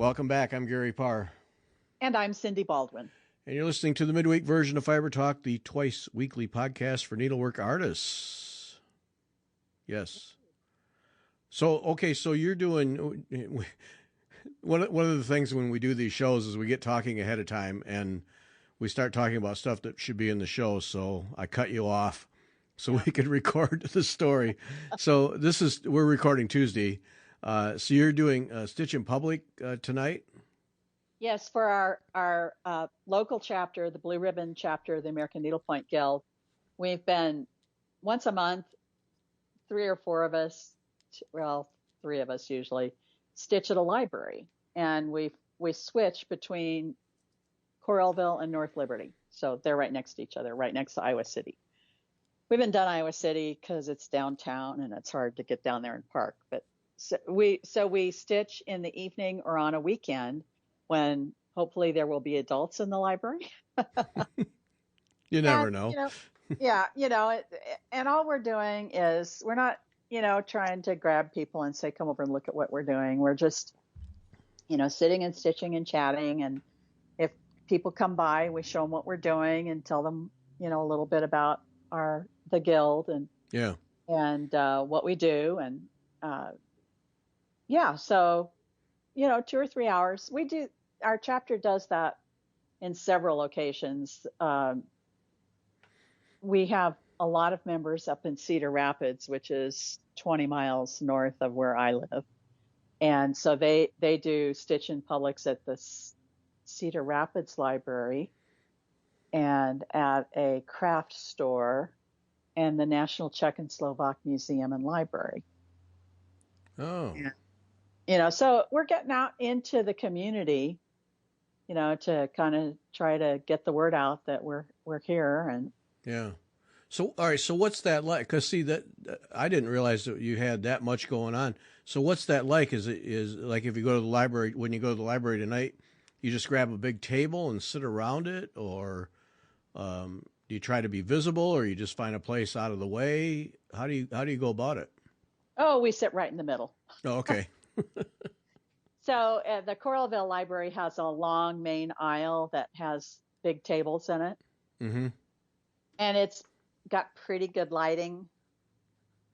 Welcome back. I'm Gary Parr. And I'm Cindy Baldwin. And you're listening to the Midweek version of Fiber Talk, the twice weekly podcast for needlework artists. Yes. So you're doing one of the things when we do these shows is we get talking ahead of time and we start talking about stuff that should be in the show. So I cut you off so we could record the story. So we're recording Tuesday. So you're doing Stitch in Public tonight? Yes, for our local chapter, the Blue Ribbon chapter of the American Needlepoint Guild, we've been once a month, three of us usually, stitch at a library. And we switch between Coralville and North Liberty. So they're right next to each other, right next to Iowa City. We haven't done Iowa City because it's downtown and it's hard to get down there and park. But so we stitch in the evening or on a weekend when hopefully there will be adults in the library. You never know. And all we're doing is we're not, trying to grab people and say, come over and look at what we're doing. We're just, sitting and stitching and chatting. And if people come by, we show them what we're doing and tell them, a little bit about the guild and what we do. And, so, 2 or 3 hours. Our chapter does that in several locations. We have a lot of members up in Cedar Rapids, which is 20 miles north of where I live. And so they do Stitch in Publics at the Cedar Rapids Library and at a craft store and the National Czech and Slovak Museum and Library. Oh. So we're getting out into the community, to kind of try to get the word out that we're here. And yeah. So, all right. So what's that like? Cause see that I didn't realize that you had that much going on. So what's that like? Is like, if you go to the library, when you go to the library tonight, you just grab a big table and sit around it, or, do you try to be visible, or you just find a place out of the way? How do you go about it? Oh, we sit right in the middle. Oh, okay. So the Coralville Library has a long main aisle that has big tables in it. Mm-hmm. And it's got pretty good lighting.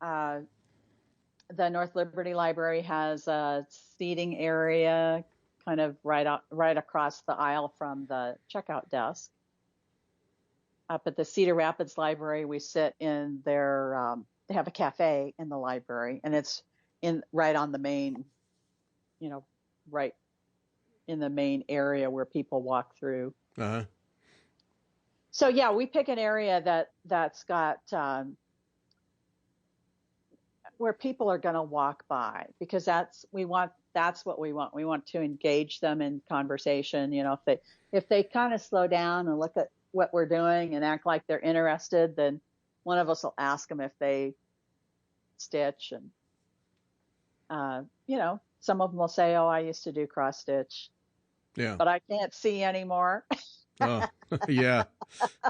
The North Liberty Library has a seating area kind of right across the aisle from the checkout desk. Up at the Cedar Rapids Library, we sit in their, they have a cafe in the library, and it's right on the main, right in the main area where people walk through. Uh-huh. So yeah, we pick an area that's got where people are going to walk by, because that's what we want. We want to engage them in conversation. If they kind of slow down and look at what we're doing and act like they're interested, then one of us will ask them if they stitch, and some of them will say, "Oh, I used to do cross stitch, but I can't see anymore." Oh, yeah.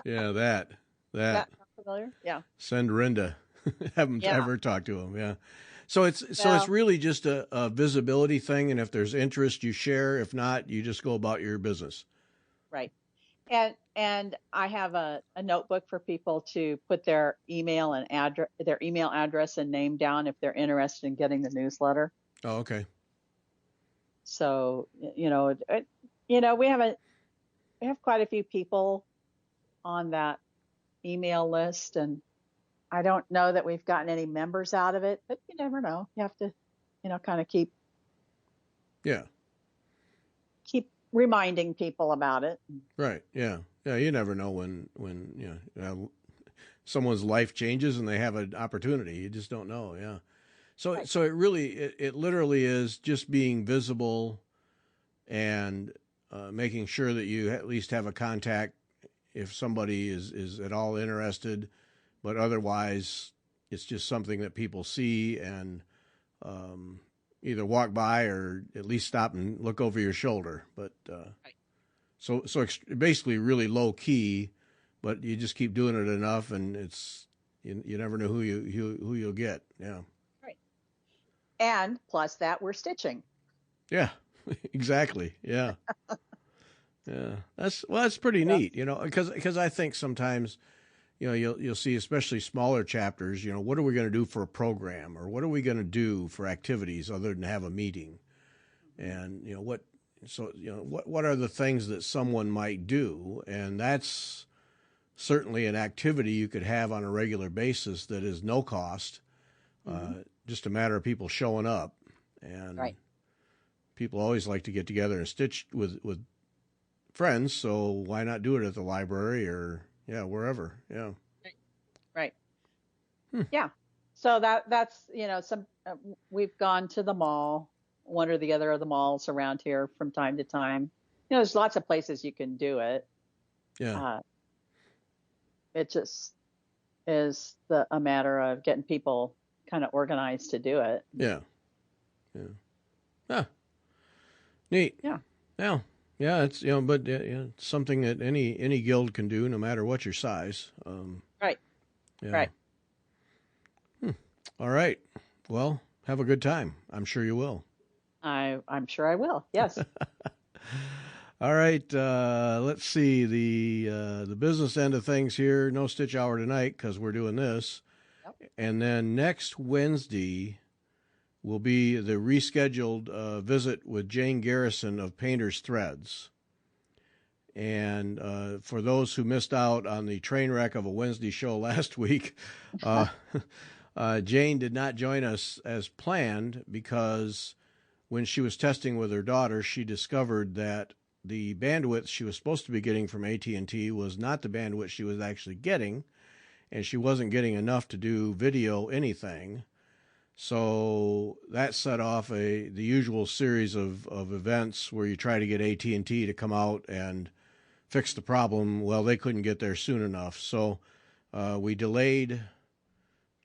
Yeah, that. Not familiar? Yeah. Send Rinda. Haven't ever talked to him. Yeah. So it's really just a visibility thing, and if there's interest, you share. If not, you just go about your business. Right. And I have a notebook for people to put their email address and name down if they're interested in getting the newsletter. Oh, okay. So, we have quite a few people on that email list, and I don't know that we've gotten any members out of it, but you never know. You have to, kind of keep reminding people about it. Right. Yeah. Yeah. You never know when someone's life changes and they have an opportunity. You just don't know. Yeah. So, Right. So it literally is just being visible and making sure that you at least have a contact if somebody is at all interested, but otherwise it's just something that people see and either walk by or at least stop and look over your shoulder. But Right. so basically really low key, but you just keep doing it enough, and you never know who you'll get. Yeah. Right. And plus that, we're stitching. Yeah. Exactly. Yeah. Yeah. That's pretty Yeah. neat, because I think sometimes, you'll see, especially smaller chapters, what are we going to do for a program, or what are we going to do for activities other than have a meeting? And, what are the things that someone might do? And that's certainly an activity you could have on a regular basis that is no cost, Mm-hmm. just a matter of people showing up. And Right. people always like to get together and stitch with friends, so why not do it at the library or wherever? Yeah. Right. Hmm. Yeah. So that's some we've gone to the mall, one or the other of the malls around here from time to time. There's lots of places you can do it. Yeah. Uh, it just is a matter of getting people kind of organized to do it. Yeah. Yeah. Ah, neat. Yeah. Yeah. Yeah. It's but it's something that any guild can do, no matter what your size. Right. Yeah. Right. Hmm. All right. Well, have a good time. I'm sure you will. I'm sure I will. Yes. All right. Let's see the business end of things here. No stitch hour tonight because we're doing this, Yep. and then next Wednesday will be the rescheduled visit with Jane Garrison of Painter's Threads. And for those who missed out on the train wreck of a Wednesday show last week, uh, Jane did not join us as planned because when she was testing with her daughter, she discovered that the bandwidth she was supposed to be getting from AT&T was not the bandwidth she was actually getting, and she wasn't getting enough to do video anything. So that set off the usual series of events where you try to get AT&T to come out and fix the problem. Well, they couldn't get there soon enough. So we delayed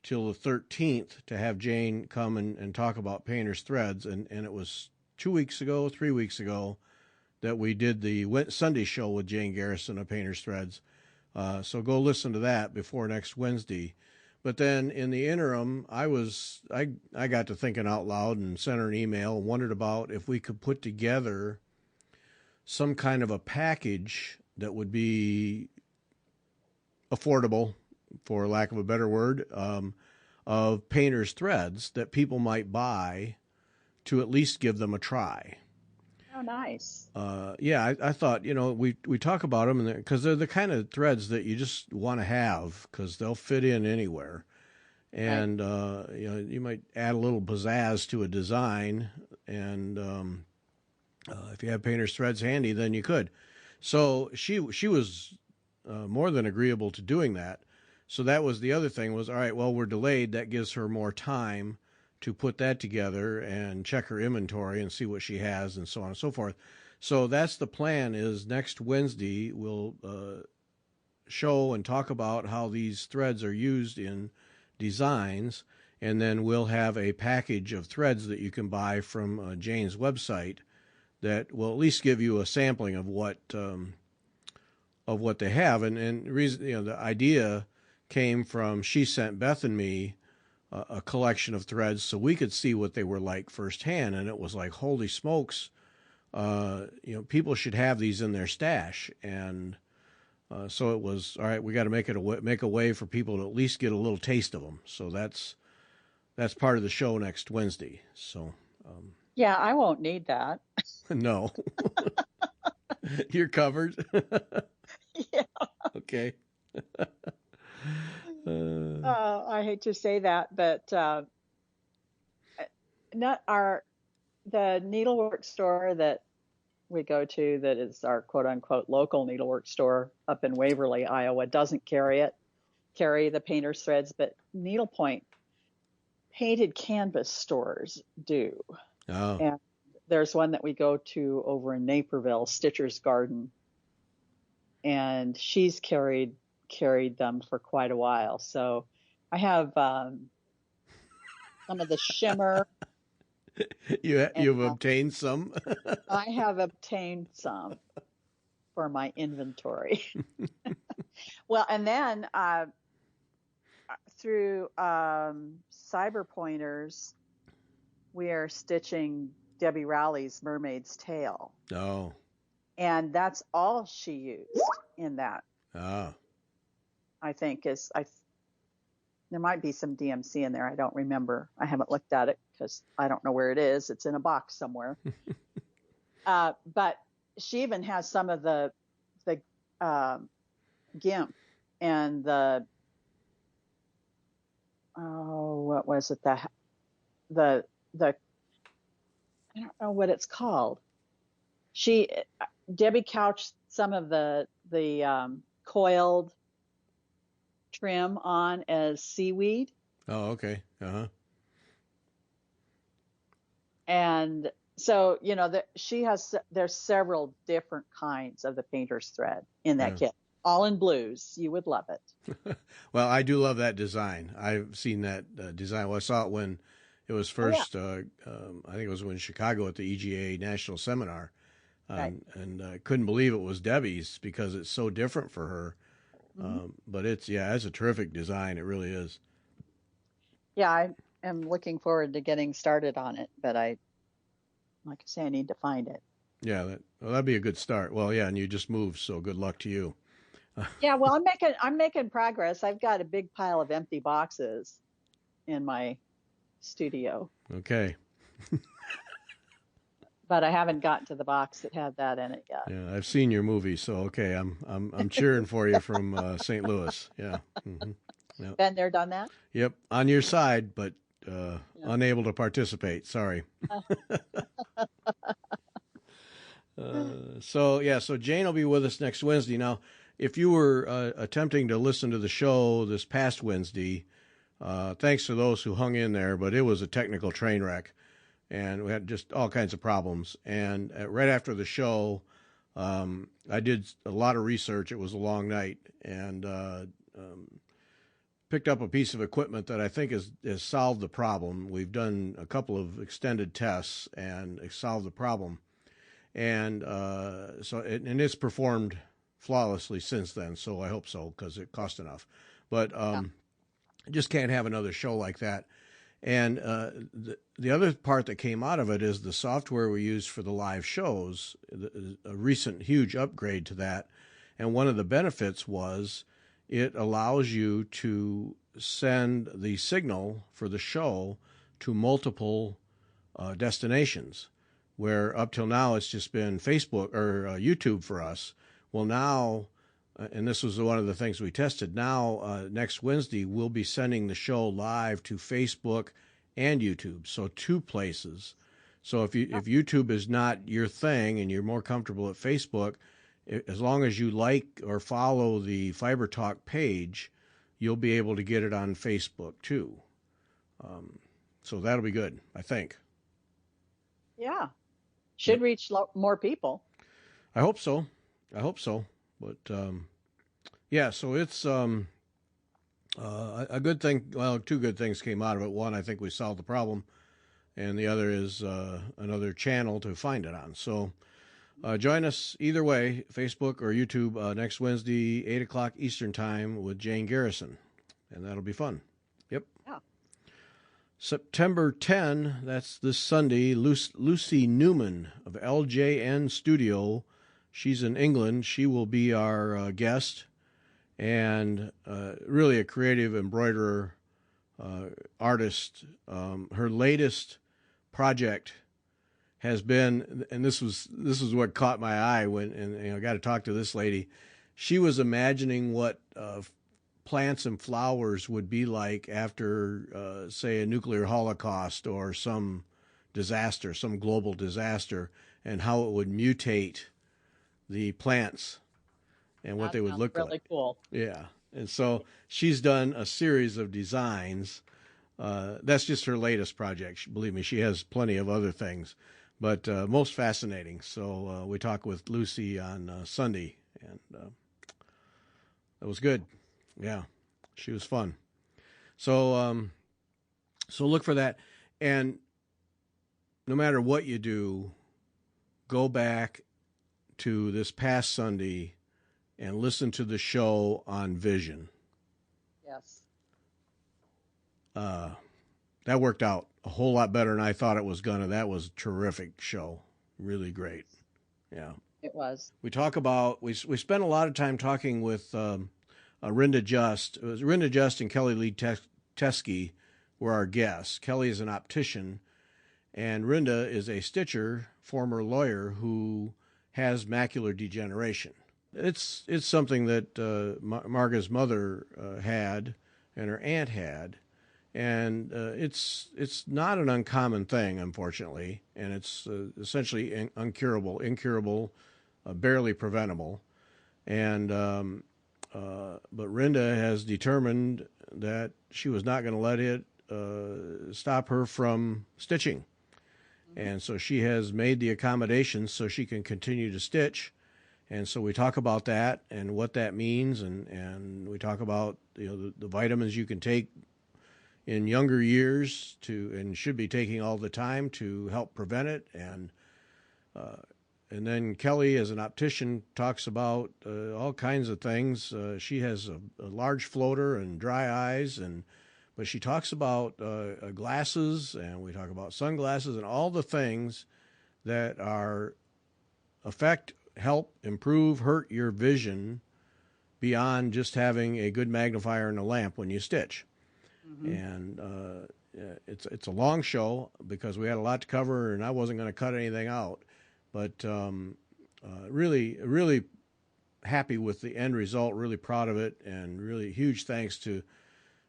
till the 13th to have Jane come and talk about Painter's Threads. And it was 3 weeks ago, that we did the Sunday show with Jane Garrison of Painter's Threads. So go listen to that before next Wednesday. But then in the interim, I got to thinking out loud and sent her an email and wondered about if we could put together some kind of a package that would be affordable, for lack of a better word, of Painter's Threads that people might buy to at least give them a try. Oh, nice. I thought, we talk about them because they're the kind of threads that you just want to have because they'll fit in anywhere. And, right. You might add a little pizzazz to a design. And if you have Painter's Threads handy, then you could. So she was more than agreeable to doing that. So that was the other thing was, all right, well, we're delayed. That gives her more time to put that together and check her inventory and see what she has and so on and so forth. So that's the plan is next Wednesday we'll show and talk about how these threads are used in designs, and then we'll have a package of threads that you can buy from Jane's website that will at least give you a sampling of what they have. And the reason, the idea came from she sent Beth and me a collection of threads so we could see what they were like firsthand, and it was like, holy smokes, people should have these in their stash. And so it was, all right, we got to make a way for people to at least get a little taste of them. So that's part of the show next Wednesday. So Yeah, I won't need that. no, you're covered. Yeah. Okay. I hate to say that, but not the needlework store that we go to, that is our quote unquote local needlework store up in Waverly, Iowa, doesn't carry the Painter's Threads, but Needlepoint painted canvas stores do. Oh. And there's one that we go to over in Naperville, Stitcher's Garden, and she's carried them for quite a while. So I have some of the shimmer. You've obtained some? I have obtained some for my inventory. Well, and then through Cyber Pointers, we are stitching Debbie Rowley's Mermaid's Tale. Oh. And that's all she used in that. Ah. I think there might be some DMC in there. I don't remember. I haven't looked at it because I don't know where it is. It's in a box somewhere. But she even has some of the GIMP and what was it? The I don't know what it's called. Debbie couched some of the coiled trim on as seaweed. Oh, okay. Uh-huh. And so, there's several different kinds of the painter's thread in that kit, all in blues. You would love it. Well, I do love that design. I've seen that design. Well, I saw it when it was first, I think it was when Chicago at the EGA National Seminar. Right. And I couldn't believe it was Debbie's because it's so different for her. Mm-hmm. But it's a terrific design. It really is. Yeah, I am looking forward to getting started on it, but like I say, I need to find it. Yeah, that'd be a good start. Well, yeah, and you just moved, so good luck to you. Yeah, well, I'm making progress. I've got a big pile of empty boxes in my studio. Okay. But I haven't gotten to the box that had that in it yet. Yeah, I've seen your movie, so okay, I'm cheering for you from St. Louis. Yeah. Mm-hmm. Yep. Been there, done that. Yep, on your side, but unable to participate. Sorry. So Jane will be with us next Wednesday. Now, if you were attempting to listen to the show this past Wednesday, thanks to those who hung in there, but it was a technical train wreck. And we had just all kinds of problems. And right after the show, I did a lot of research. It was a long night, and picked up a piece of equipment that I think has solved the problem. We've done a couple of extended tests and it's solved the problem. And it's performed flawlessly since then. So I hope so, because it cost enough. But I just can't have another show like that. And the other part that came out of it is the software we use for the live shows, a recent huge upgrade to that. And one of the benefits was it allows you to send the signal for the show to multiple destinations, where up till now it's just been Facebook or YouTube for us. Well, now, and this was one of the things we tested, now next Wednesday we'll be sending the show live to Facebook and YouTube, so 2 places. So if YouTube is not your thing and you're more comfortable at Facebook, as long as you like or follow the Fiber Talk page, you'll be able to get it on Facebook too. So that'll be good, I think. Yeah. Should reach more people. I hope so. But so it's a good thing. Well, 2 good things came out of it. One, I think we solved the problem, and the other is another channel to find it on. So join us either way, Facebook or YouTube, next Wednesday, 8 o'clock Eastern Time with Jane Garrison, and that'll be fun. Yep. Yeah. September 10, that's this Sunday, Lucy Newman of LJN Studio. She's in England. She will be our guest, and really a creative embroiderer, artist. Her latest project has been, and this was what caught my eye and I got to talk to this lady. She was imagining what plants and flowers would be like after, say, a nuclear holocaust or some disaster, some global disaster, and how it would mutate the plants and what they would look like. Really cool. Yeah. And so she's done a series of designs. That's just her latest project. Believe me, she has plenty of other things, but most fascinating. So we talked with Lucy on Sunday, and that was good. Yeah, she was fun. So look for that. And no matter what you do, go back to this past Sunday and listen to the show on vision. Yes. that worked out a whole lot better than I thought it was gonna. That was a terrific show. Really great. Yeah. It was. We talk about we spent a lot of time talking with Rinda Just. It was Rinda Just and Kelly Lee Teskey were our guests. Kelly is an optician, and Rinda is a stitcher, former lawyer who has macular degeneration. It's something that Marga's mother had and her aunt had, and it's not an uncommon thing, unfortunately, and it's essentially incurable, barely preventable. And but Rinda has determined that she was not going to let it stop her from stitching. And so she has made the accommodations so she can continue to stitch. And so we talk about that and what that means, and we talk about the vitamins you can take in younger years and should be taking all the time to help prevent it. And then Kelly, as an optician, talks about all kinds of things. She has a large floater and dry eyes, but she talks about glasses, and we talk about sunglasses and all the things that help improve, hurt your vision beyond just having a good magnifier and a lamp when you stitch. Mm-hmm. And it's a long show because we had a lot to cover, and I wasn't going to cut anything out. But really, really happy with the end result, really proud of it, and really huge thanks to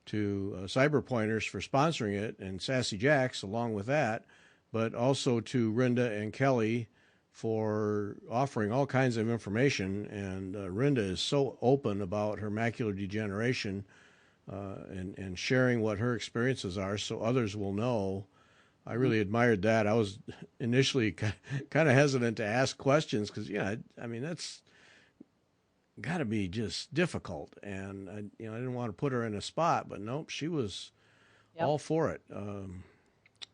Cyber Pointers for sponsoring it, and Sassy Jacks along with that, but also to Rinda and Kelly for offering all kinds of information. And Rinda is so open about her macular degeneration and sharing what her experiences are so others will know. I really admired that. I was initially kind of hesitant to ask questions because, I mean, that's got to be just difficult. And, I didn't want to put her in a spot, but nope, she was all for it.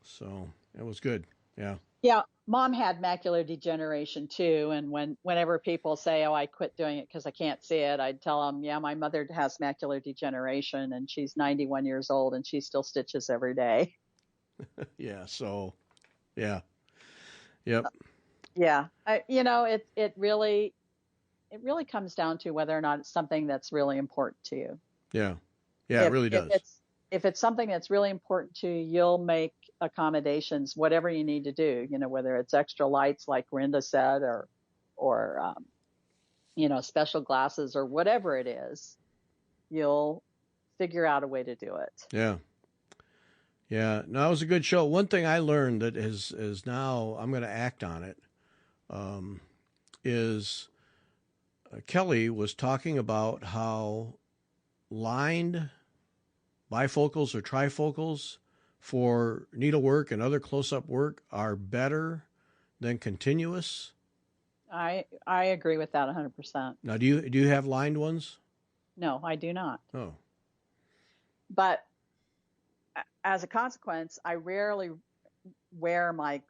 So it was good. Yeah. Yeah. Mom had macular degeneration too. And whenever people say, oh, I quit doing it because I can't see it, I'd tell them, yeah, my mother has macular degeneration and she's 91 years old and she still stitches every day. Yeah. So, yeah. Yep. Yeah. It really comes down to whether or not it's something that's really important to you. Yeah. Yeah, it really does. If it's something that's really important to you, you'll make accommodations, whatever you need to do, whether it's extra lights like Rinda said, or special glasses or whatever it is, you'll figure out a way to do it. Yeah. Yeah. No, it was a good show. One thing I learned that is now I'm going to act on it, is Kelly was talking about how lined bifocals or trifocals for needlework and other close-up work are better than continuous. I agree with that 100%. Now, do you have lined ones? No, I do not. Oh. But as a consequence, I rarely wear my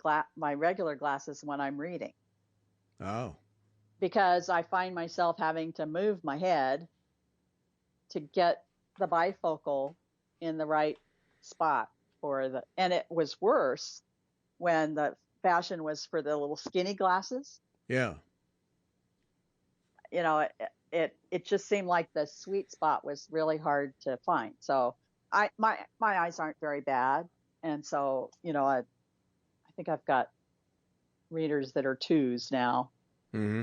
regular glasses when I'm reading. Oh. Because I find myself having to move my head to get the bifocal in the right spot and it was worse when the fashion was for the little skinny glasses. Yeah. It just seemed like the sweet spot was really hard to find. So my eyes aren't very bad. And so, I think I've got readers that are 2s now. Mm-hmm.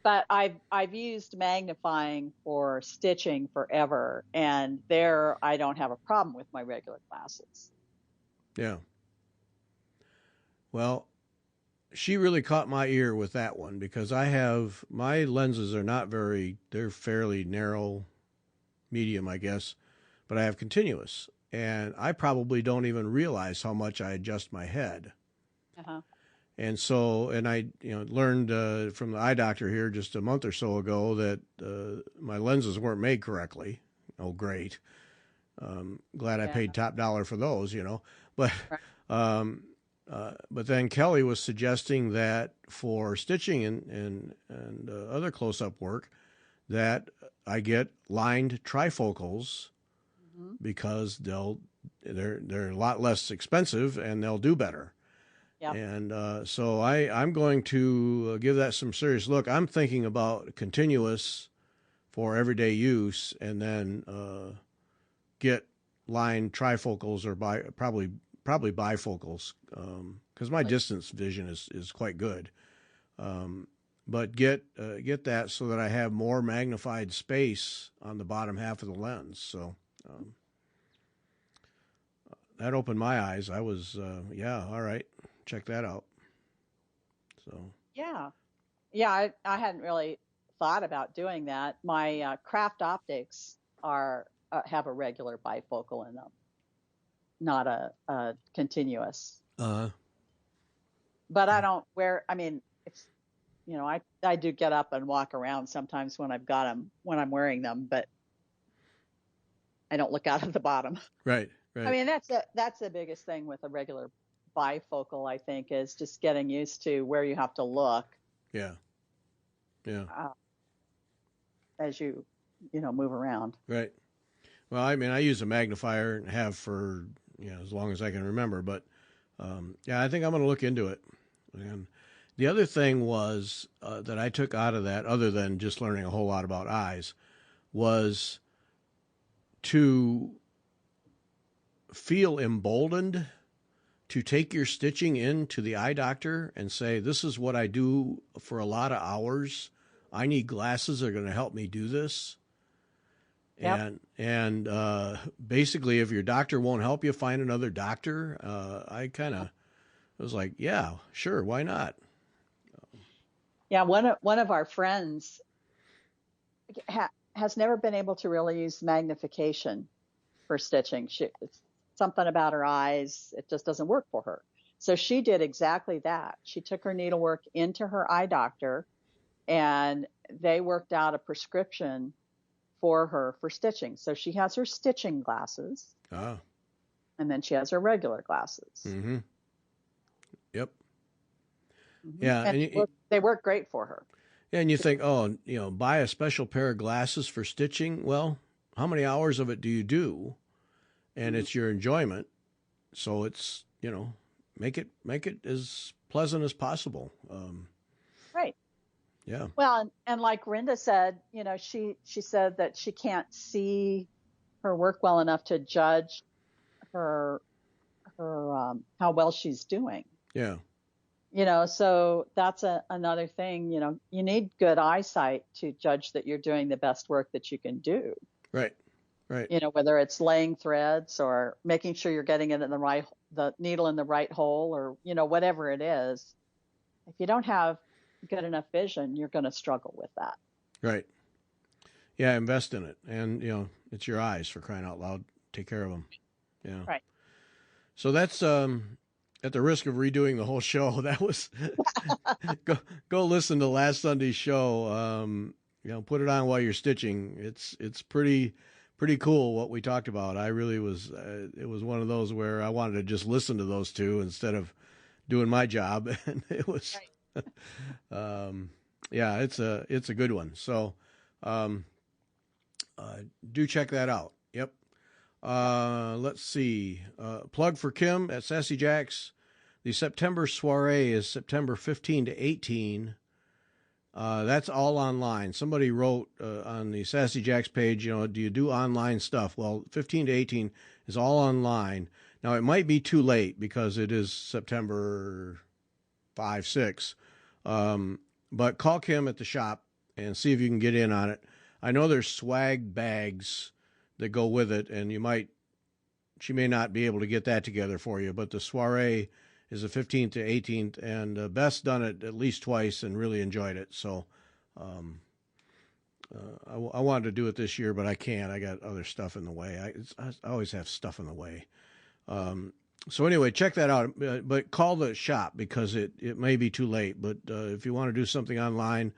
But I've used magnifying for stitching forever, and there I don't have a problem with my regular glasses. Yeah. Well, she really caught my ear with that one because my lenses are they're fairly narrow, medium, I guess, but I have continuous, and I probably don't even realize how much I adjust my head. Uh-huh. And so, I learned from the eye doctor here just a month or so ago that my lenses weren't made correctly. Oh, great! Glad I paid top dollar for those, But but then Kelly was suggesting that for stitching and other close-up work, that I get lined trifocals because they'll they're a lot less expensive and they'll do better. Yeah. And so I'm going to give that some serious look. I'm thinking about continuous for everyday use, and then get line trifocals or probably bifocals, because my distance vision is quite good. But get that so that I have more magnified space on the bottom half of the lens. So that opened my eyes. I was all right, check that out. So yeah, I hadn't really thought about doing that. My craft optics are have a regular bifocal in them, not a continuous. But I don't wear. I mean, it's I do get up and walk around sometimes when I've got them when I'm wearing them, but I don't look out at the bottom. Right. I mean, that's the biggest thing with a regular bifocal, I think, is just getting used to where you have to look. Yeah. As you move around. Right. Well, I mean, I use a magnifier and have for as long as I can remember. But I think I'm going to look into it. And the other thing was that I took out of that, other than just learning a whole lot about eyes, was to feel emboldened to take your stitching into the eye doctor and say, this is what I do for a lot of hours. I need glasses that are going to help me do this. Yep. And basically, if your doctor won't help you, find another doctor. I kind of was like, yeah, sure, why not? Yeah, one of our friends has never been able to really use magnification for stitching. It's something about her eyes, it just doesn't work for her. So she did exactly that. She took her needlework into her eye doctor, and they worked out a prescription for her for stitching. So she has her stitching glasses. Ah. And then she has her regular glasses. Mm-hmm. Yep. Mm-hmm. Yeah. And they work great for her. And you think, buy a special pair of glasses for stitching. Well, how many hours of it do you do? And it's your enjoyment. So it's, make it as pleasant as possible. Right. Yeah. Well, and like Rinda said, she said that she can't see her work well enough to judge her how well she's doing. Yeah. So that's another thing. You need good eyesight to judge that you're doing the best work that you can do. Right. Right. Whether it's laying threads or making sure you're getting it in the needle in the right hole, or whatever it is. If you don't have good enough vision, you're going to struggle with that. Right. Yeah, invest in it. And, it's your eyes, for crying out loud. Take care of them. Yeah. Right. So that's, at the risk of redoing the whole show, that was, go listen to last Sunday's show. Put it on while you're stitching. It's pretty cool what we talked about. I really was, it was one of those where I wanted to just listen to those two instead of doing my job. And it was, right. It's a good one. So, do check that out. Yep. Let's see. Plug for Kim at Sassy Jacks. The September soiree is September 15 to 18. That's all online. Somebody wrote on the Sassy Jacks page, do you do online stuff? Well, 15 to 18 is all online. Now, it might be too late because it is September 5, 6. But call Kim at the shop and see if you can get in on it. I know there's swag bags that go with it, and she may not be able to get that together for you, but the soiree is the 15th to 18th, and Beth's done it at least twice and really enjoyed it. So I wanted to do it this year, but I can't. I got other stuff in the way. I always have stuff in the way. So anyway, check that out, but call the shop because it may be too late. But if you want to do something online,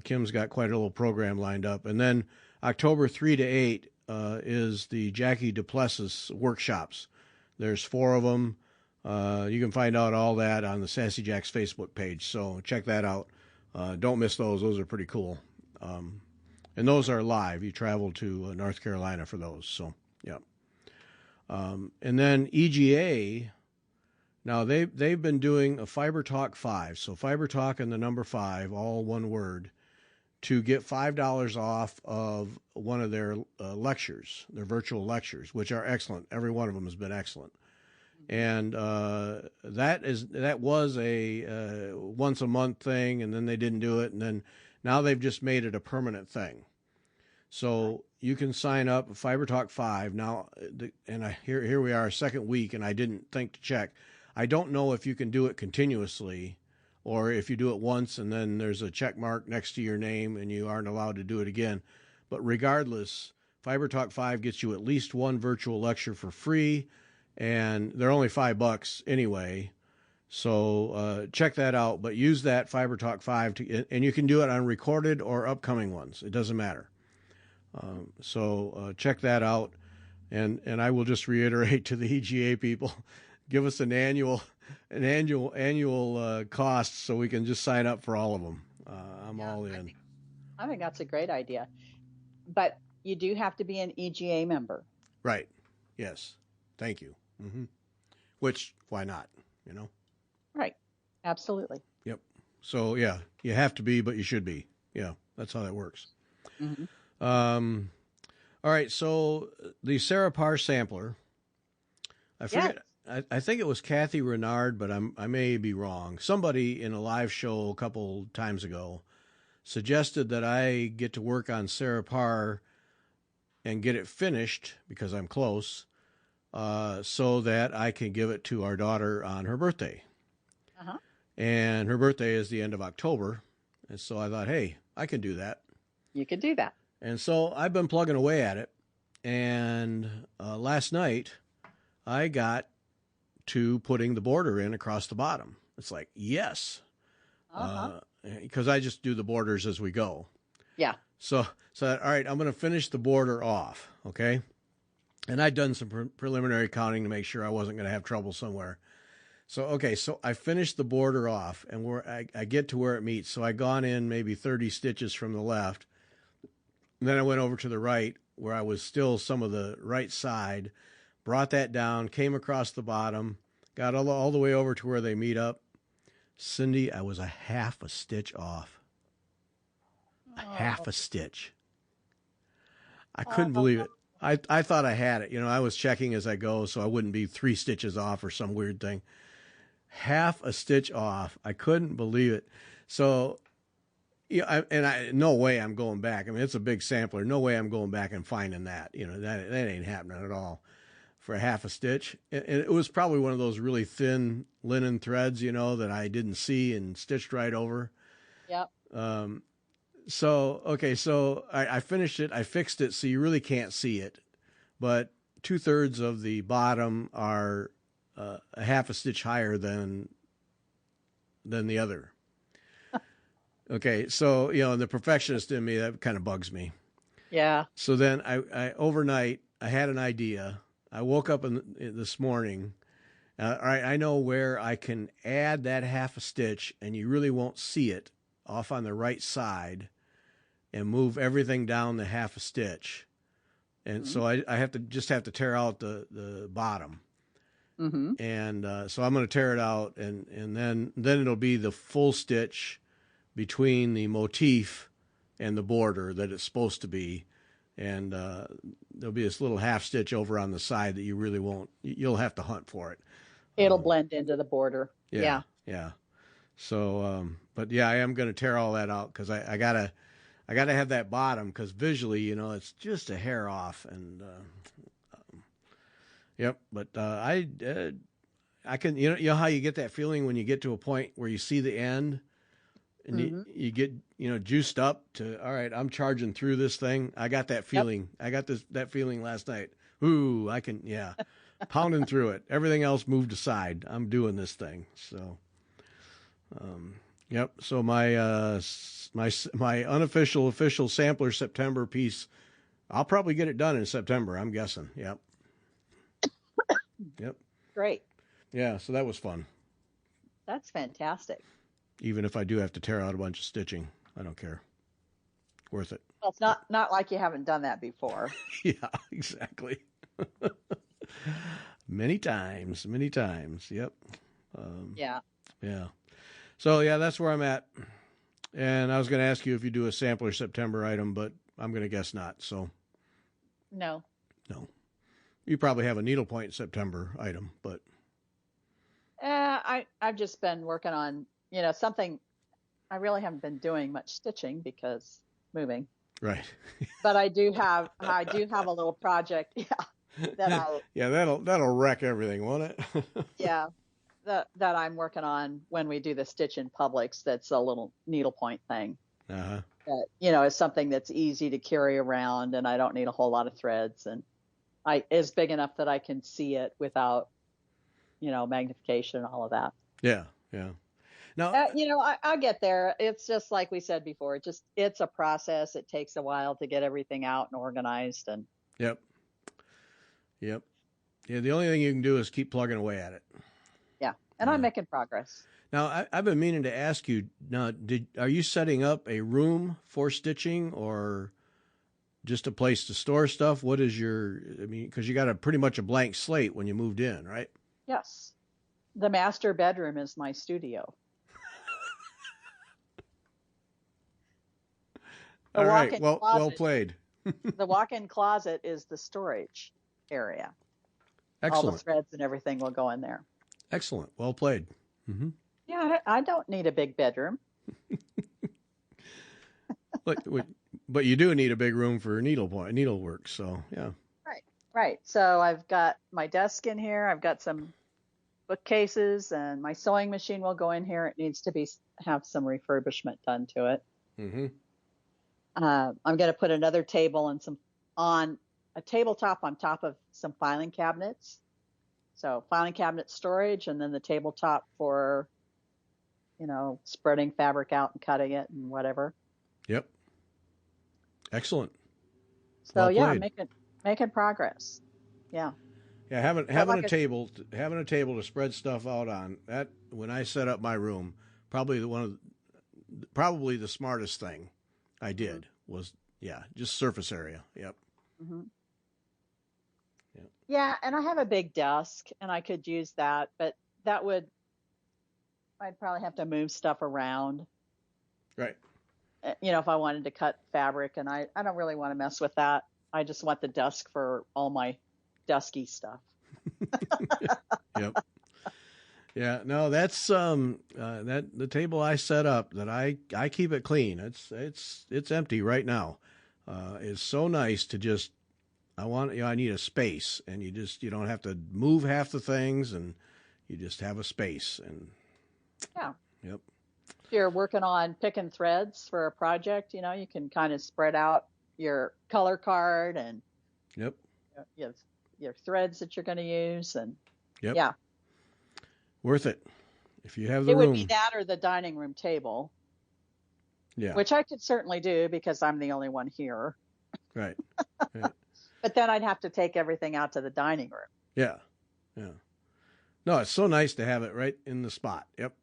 Kim's got quite a little program lined up. And then October 3 to 8 is the Jackie Duplessis workshops. There's 4 of them. You can find out all that on the Sassy Jacks Facebook page. So check that out. Don't miss those. Those are pretty cool. And those are live. You travel to North Carolina for those. So, yeah. And then EGA, now they've been doing a Fiber Talk 5. So Fiber Talk and the number 5, all one word, to get $5 off of one of their lectures, their virtual lectures, which are excellent. Every one of them has been excellent. And that was a once a month thing, and then they didn't do it, and then now they've just made it a permanent thing. So you can sign up at Fiber Talk 5 now, here we are, second week, and I didn't think to check. I don't know if you can do it continuously, or if you do it once and then there's a check mark next to your name and you aren't allowed to do it again. But regardless, Fiber Talk 5 gets you at least one virtual lecture for free, and they're only $5 anyway. So check that out, but use that Fiber Talk 5 and you can do it on recorded or upcoming ones. It doesn't matter. So check that out. And I will just reiterate to the EGA people, give us an annual cost so we can just sign up for all of them. I'm all in. I think that's a great idea. But you do have to be an EGA member. Right. Yes. Thank you. Which, why not, Right. Absolutely. Yep. So, yeah, you have to be, but you should be. Yeah, that's how that works. All right, so the Sarah Parr sampler, I forget. Yes. I think it was Kathy Renard, but I may be wrong. Somebody in a live show a couple times ago suggested that I get to work on Sarah Parr and get it finished, because I'm close, so that I can give it to our daughter on her birthday. And her birthday is the end of October. And so I thought, hey, I can do that. You can do that. And so I've been plugging away at it. And last night I got to putting the border in across the bottom. It's like, yes. Because I just do the borders as we go. Yeah. So all right, I'm going to finish the border off. Okay. And I'd done some preliminary counting to make sure I wasn't going to have trouble somewhere. So I finished the border off, and I get to where it meets. So I gone in maybe 30 stitches from the left. And then I went over to the right, where I was still some of the right side, brought that down, came across the bottom, got all the way over to where they meet up. Cindy, I was a half a stitch off. Half a stitch. I couldn't believe it. I thought I had it. I was checking as I go, so I wouldn't be 3 stitches off or some weird thing. Half a stitch off. I couldn't believe it. So, no way I'm going back. I mean, it's a big sampler. No way I'm going back and finding that. That ain't happening at all for a half a stitch. And it was probably one of those really thin linen threads, that I didn't see and stitched right over. Yep. So I finished it. I fixed it so you really can't see it, but 2/3 of the bottom are a half a stitch higher than the other. Okay, so the perfectionist in me, that kind of bugs me. Yeah. So then I overnight I had an idea. I woke up this morning. All right, I know where I can add that half a stitch, and you really won't see it, off on the right side, and move everything down the half a stitch. And so I have to tear out the bottom. And so I'm going to tear it out, and then it'll be the full stitch between the motif and the border that it's supposed to be. And there'll be this little half stitch over on the side that you really won't, you'll have to hunt for it. It'll blend into the border. Yeah. So, but yeah, I am going to tear all that out, because I gotta have that bottom, because visually, it's just a hair off. And yep. But I can, how you get that feeling when you get to a point where you see the end, and you get juiced up to, all right, I'm charging through this thing. I got that feeling. Yep. I got that feeling last night. Ooh, I can, pounding through it. Everything else moved aside. I'm doing this thing. So, yep. So my unofficial, official sampler September piece, I'll probably get it done in September, I'm guessing. Yep. Yep. Great. Yeah. So that was fun. That's fantastic. Even if I do have to tear out a bunch of stitching, I don't care. Worth it. Well, it's not like you haven't done that before. Yeah, exactly. Many times. Yep. Yeah. Yeah. So yeah, that's where I'm at. And I was going to ask you if you do a sampler September item, but I'm going to guess not. So No. no, you probably have a needlepoint September item, but I've just been working on, something. I really haven't been doing much stitching because moving, right. but I do have a little project, that I, Yeah, that'll wreck everything, won't it? yeah, that I'm working on when we do the stitch in Publix. That's a little needlepoint thing Uh-huh. that, is something that's easy to carry around, and I don't need a whole lot of threads, and is big enough that I can see it without, magnification and all of that. Yeah, yeah. Now, I'll get there. It's just like we said before. It's a process. It takes a while to get everything out and organized. And yep. Yep. Yeah, the only thing you can do is keep plugging away at it. yeah, and I'm making progress. Now, I've been meaning to ask you. Now, are you setting up a room for stitching, or just a place to store stuff? What is your? I mean, because you got pretty much a blank slate when you moved in, right? Yes, the master bedroom is my studio. All right. Well played. The walk-in closet is the storage area. Excellent. All the threads and everything will go in there. Excellent. Well played. Mm-hmm. Yeah, I don't need a big bedroom. But you do need a big room for needlework. So yeah. Right. So I've got my desk in here. I've got some bookcases, and my sewing machine will go in here. It needs to have some refurbishment done to it. Mm-hmm. I'm going to put another table on a tabletop on top of some filing cabinets. So filing cabinet storage, and then the tabletop for, spreading fabric out and cutting it and whatever. Yep. Excellent. So well yeah, I'm making progress. Yeah. Yeah, having a table to spread stuff out on, that when I set up my room, probably the smartest thing I did was just surface area. Yep. Mm-hmm. Yep. Yeah, and I have a big desk, and I could use that, but I'd probably have to move stuff around. Right. If I wanted to cut fabric, and I don't really want to mess with that. I just want the desk for all my dusky stuff. Yep. Yeah, no, that's the table I set up that I keep it clean. It's empty right now. It's so nice to just I need a space, and you don't have to move half the things, and you just have a space. And yeah. Yep. If you're working on picking threads for a project, you can kind of spread out your color card, and yep. You have your threads that you're going to use, and yep. Yeah. Worth it. If you have the room. It would be that or the dining room table. Yeah. Which I could certainly do because I'm the only one here. Right. But then I'd have to take everything out to the dining room. Yeah. Yeah. No, it's so nice to have it right in the spot. Yep.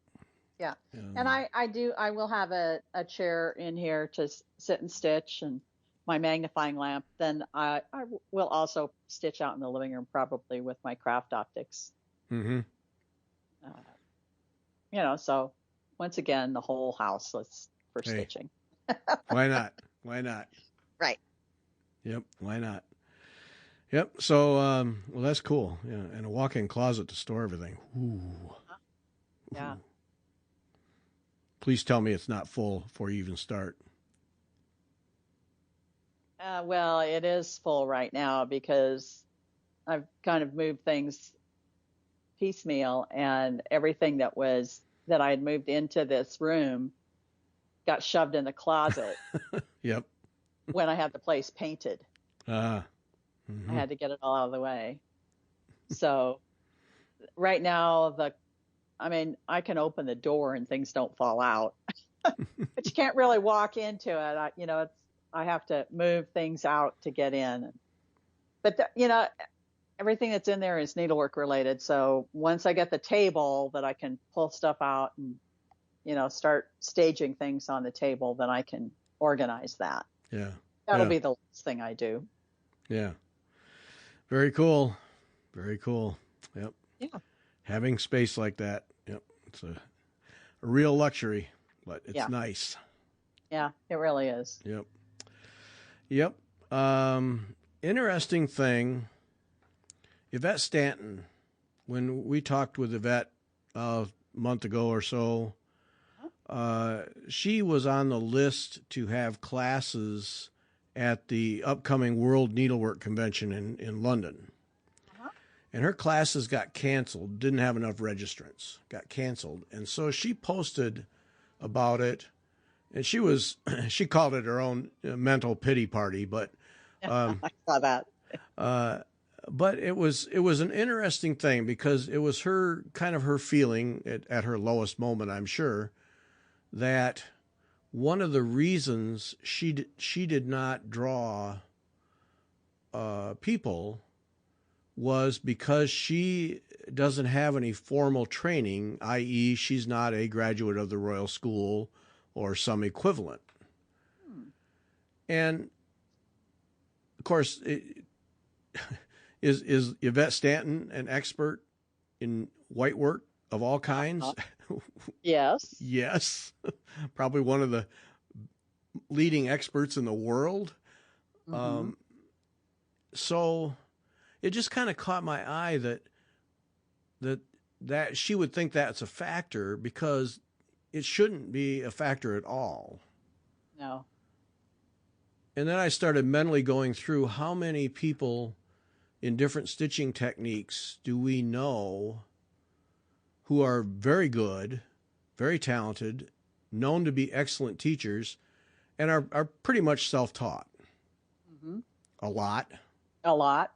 Yeah. And I will have a chair in here to sit and stitch, and my magnifying lamp. Then I will also stitch out in the living room, probably with my craft optics. Mm-hmm. So once again, the whole house for stitching. Why not? Why not? Right. Yep. Why not? Yep. So, well, that's cool. Yeah. And a walk-in closet to store everything. Ooh. Yeah. Ooh. Please tell me it's not full before you even start. Well, it is full right now because I've kind of moved things piecemeal, and everything that I had moved into this room got shoved in the closet. Yep. When I had the place painted. Mm-hmm. I had to get it all out of the way. So right now, I can open the door and things don't fall out, but you can't really walk into it. I have to move things out to get in. But everything that's in there is needlework related. So once I get the table that I can pull stuff out and, start staging things on the table, then I can organize that. Yeah. That'll be the last thing I do. Yeah. Very cool. Very cool. Yep. Yeah. Having space like that. Yep. It's a real luxury, but it's Yeah. nice. Yeah, it really is. Yep. Yep. Interesting thing. Yvette Stanton, when we talked with Yvette a month ago or so, she was on the list to have classes at the upcoming World Needlework Convention in London. Uh-huh. And her classes got canceled, didn't have enough registrants, got canceled. And so she posted about it, and she called it her own mental pity party, but I saw that. but it was an interesting thing because it was her feeling at her lowest moment, I'm sure, that one of the reasons she did not draw people was because she doesn't have any formal training, i.e., she's not a graduate of the Royal School or some equivalent. And of course, is Yvette Stanton an expert in whitework of all kinds? Yes. Yes. Probably one of the leading experts in the world. Mm-hmm. So it just kind of caught my eye that she would think that's a factor, because it shouldn't be a factor at all. No. And then I started mentally going through how many people in different stitching techniques do we know who are very good, very talented, known to be excellent teachers, and are pretty much self-taught. Mm-hmm. A lot. A lot.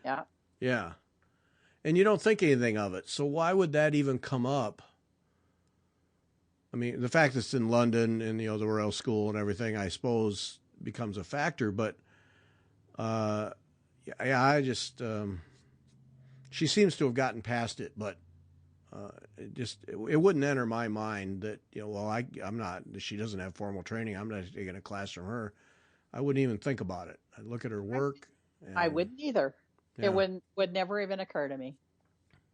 Yeah. Yeah. And you don't think anything of it. So why would that even come up? I mean, the fact that it's in London and, the Royal School and everything, I suppose, becomes a factor. But, I just, she seems to have gotten past it. But it wouldn't enter my mind that, I'm not, she doesn't have formal training. I'm not taking a class from her. I wouldn't even think about it. I'd look at her work. And, I wouldn't either. Yeah. It would never even occur to me.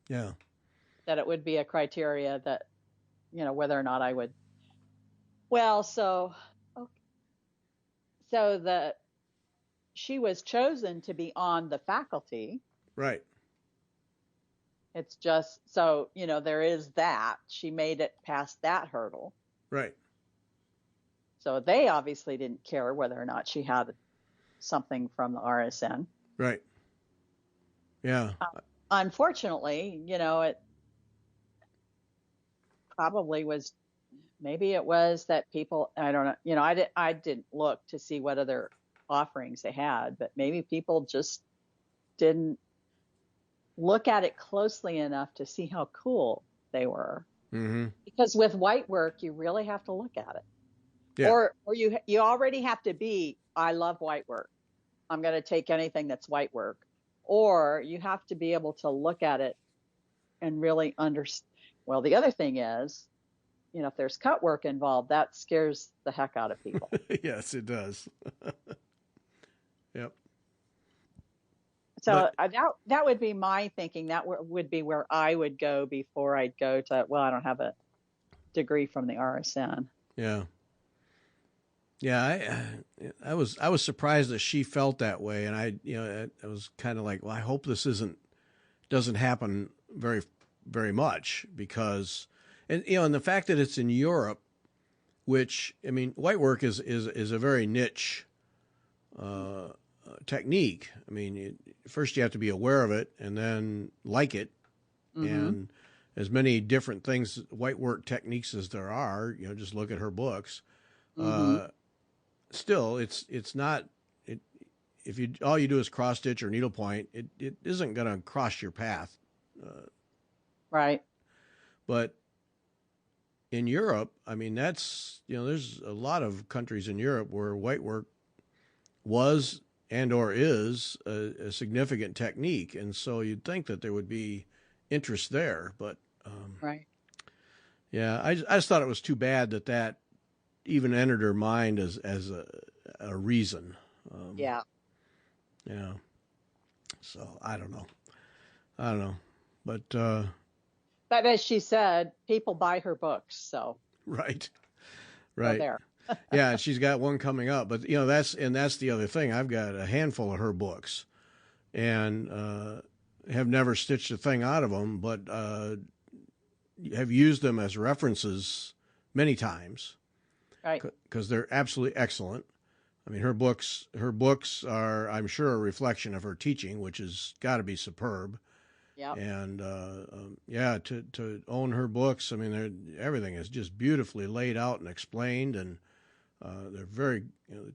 Yeah. That it would be a criteria that, whether or not I would. Well, she was chosen to be on the faculty. Right. It's just, so, there is that. She made it past that hurdle. Right. So they obviously didn't care whether or not she had something from the RSN. Right. Yeah. Unfortunately, it probably was, maybe it was that people, I don't know, I didn't look to see what other offerings they had, but maybe people just didn't look at it closely enough to see how cool they were. Mm-hmm. Because with white work, you really have to look at it. Yeah. Or you already have to be, I love white work, I'm going to take anything that's white work. Or you have to be able to look at it and really understand. Well, the other thing is, if there's cut work involved, that scares the heck out of people. Yes, it does. Yep. So that would be my thinking. That would be where I would go before I'd go to, well, I don't have a degree from the RSN. Yeah. Yeah, I was surprised that she felt that way, and I was kind of like, well, I hope this doesn't happen very, very much, because, and the fact that it's in Europe, which, I mean, whitework is a very niche technique. I mean, first you have to be aware of it and then like it, mm-hmm. and as many different things, whitework techniques as there are, just look at her books. Mm-hmm. Still, it's not. If all you do is cross stitch or needlepoint, it isn't going to cross your path. Right. But in Europe, I mean, that's there's a lot of countries in Europe where whitework was and or is a significant technique, and so you'd think that there would be interest there. But right. Yeah, I just thought it was too bad that even entered her mind as a reason. Yeah. Yeah. So I don't know, but But as she said, people buy her books, so right, so right. there. Yeah, she's got one coming up, but that's the other thing. I've got a handful of her books, and have never stitched a thing out of them, but have used them as references many times, Right. because they're absolutely excellent. I mean, her books are, I'm sure, a reflection of her teaching, which has got to be superb. Yep. And yeah, to own her books, I mean, everything is just beautifully laid out and explained, and they're very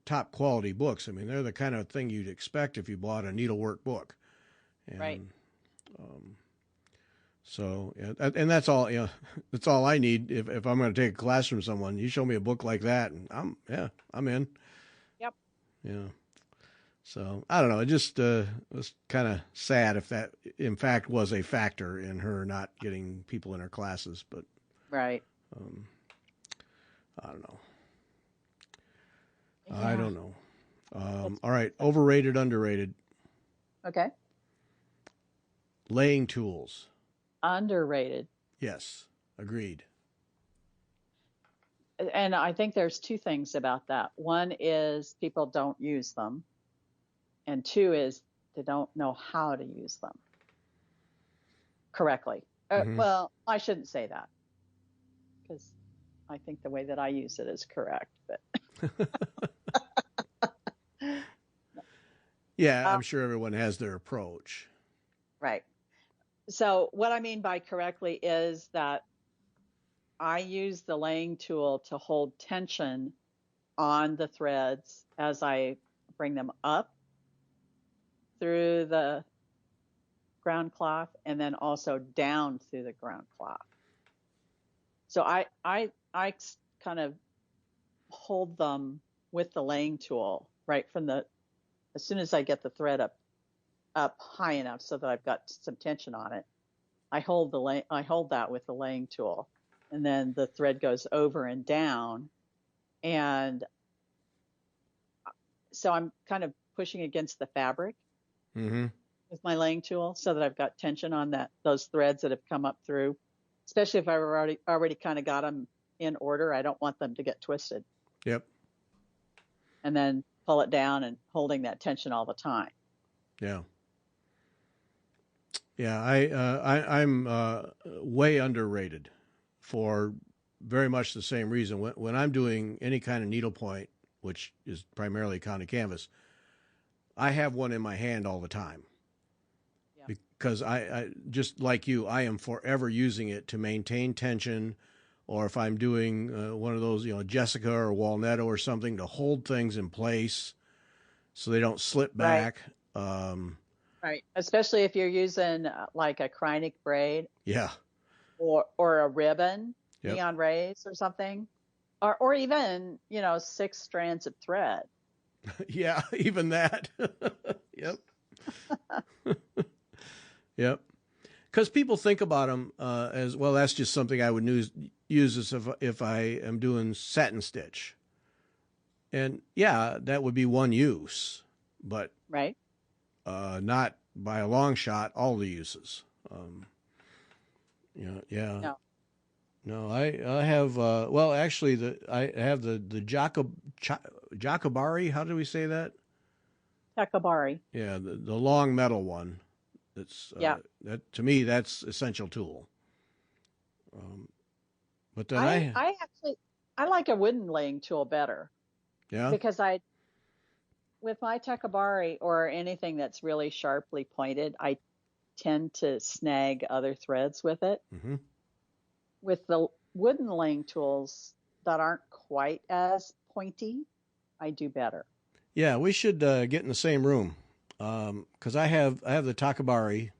top quality books. I mean, they're the kind of thing you'd expect if you bought a needlework book. And, Right. So, and that's all. That's all I need. If I'm going to take a class from someone, you show me a book like that, and I'm in. Yep. Yeah. So I don't know. It just was kind of sad if that, in fact, was a factor in her not getting people in her classes. But Right. I don't know. Yeah. I don't know. All right. Overrated, underrated. Okay. Laying tools. Underrated. Yes. Agreed. And I think there's two things about that. One is people don't use them, and two is they don't know how to use them correctly. Mhm. Well, I shouldn't say that, because I think the way that I use it is correct. But Yeah, I'm sure everyone has their approach. right. So what I mean by correctly is that I use the laying tool to hold tension on the threads as I bring them up through the ground cloth and then also down through the ground cloth. So I kind of hold them with the laying tool right from as soon as I get the thread up high enough so that I've got some tension on it. I hold that with the laying tool, and then the thread goes over and down, and so I'm kind of pushing against the fabric Mm-hmm. with my laying tool so that I've got tension on those threads that have come up through, especially if I've already kind of got them in order. I don't want them to get twisted. Yep. And then pull it down and holding that tension all the time. Yeah. Yeah, I'm way underrated for very much the same reason. When I'm doing any kind of needlepoint, which is primarily counted canvas, I have one in my hand all the time. Yeah. Because I just like you, I am forever using it to maintain tension, or if I'm doing one of those, Jessica or Walnetto or something, to hold things in place so they don't slip back. Right. Right. Especially if you're using like a Kreinik braid. Yeah. Or a ribbon, Yep. neon rays or something. Or even, 6 strands of thread. Yeah, even that. Yep. Yep. Because people think about them as, well, that's just something I would use as if I am doing satin stitch. And yeah, that would be one use, but right. Not by a long shot all the uses. Yeah. No, I have well, actually I have the Jacobari. How do we say that? Takabari. Yeah, the long metal one. That's that, to me, that's essential tool. But then I like a wooden laying tool better. Yeah. Because with my Takabari or anything that's really sharply pointed, I tend to snag other threads with it. Mm-hmm. With the wooden laying tools that aren't quite as pointy, I do better. Yeah, we should get in the same room, because I have the Takabari,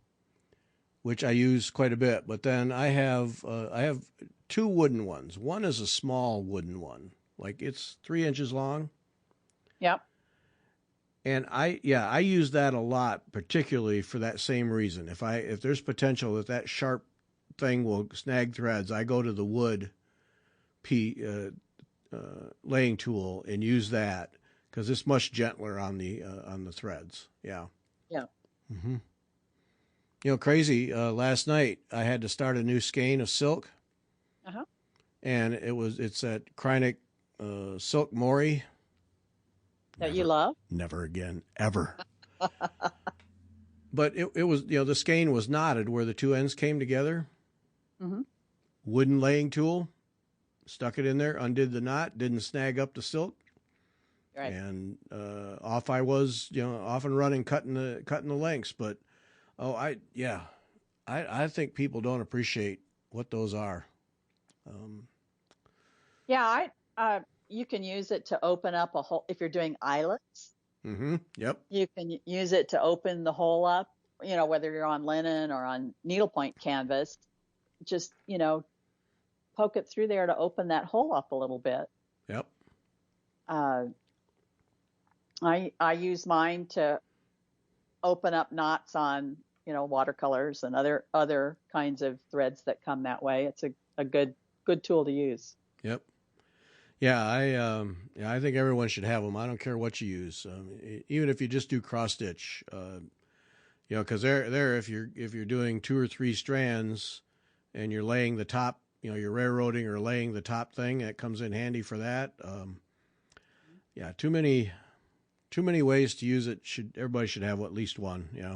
which I use quite a bit. But then I have 2 wooden ones. One is a small wooden one, like it's 3 inches long. Yep. And I use that a lot, particularly for that same reason. If there's potential that sharp thing will snag threads, I go to the wood laying tool and use that, because it's much gentler on the threads. Yeah. Yeah. Mm-hmm. You know, crazy. Last night I had to start a new skein of silk, Uh-huh. and it's that Krynic silk mori. That you Never, love? never again, ever. But it was, you know, the skein was knotted where the two ends came together. Mm-hmm. Wooden laying tool, stuck it in there, undid the knot, didn't snag up the silk, Right. and off I was, you know, off and running, cutting the lengths. But I think people don't appreciate what those are. Um, Yeah, you can use it to open up a hole if you're doing eyelets. mm-hmm. Yep. You can use it to open the hole up, whether you're on linen or on needlepoint canvas. Just, poke it through there to open that hole up a little bit. Yep. Uh, I use mine to open up knots on, watercolors and other kinds of threads that come that way. It's a good tool to use. Yep. Yeah, I think everyone should have them. I don't care what you use, even if you just do cross stitch. You know, because they're if you're doing 2 or 3 strands, and you're laying the top, you know, you're railroading or laying the top thing, that comes in handy for that. Yeah, too many ways to use it. Everybody should have at least one. Yeah.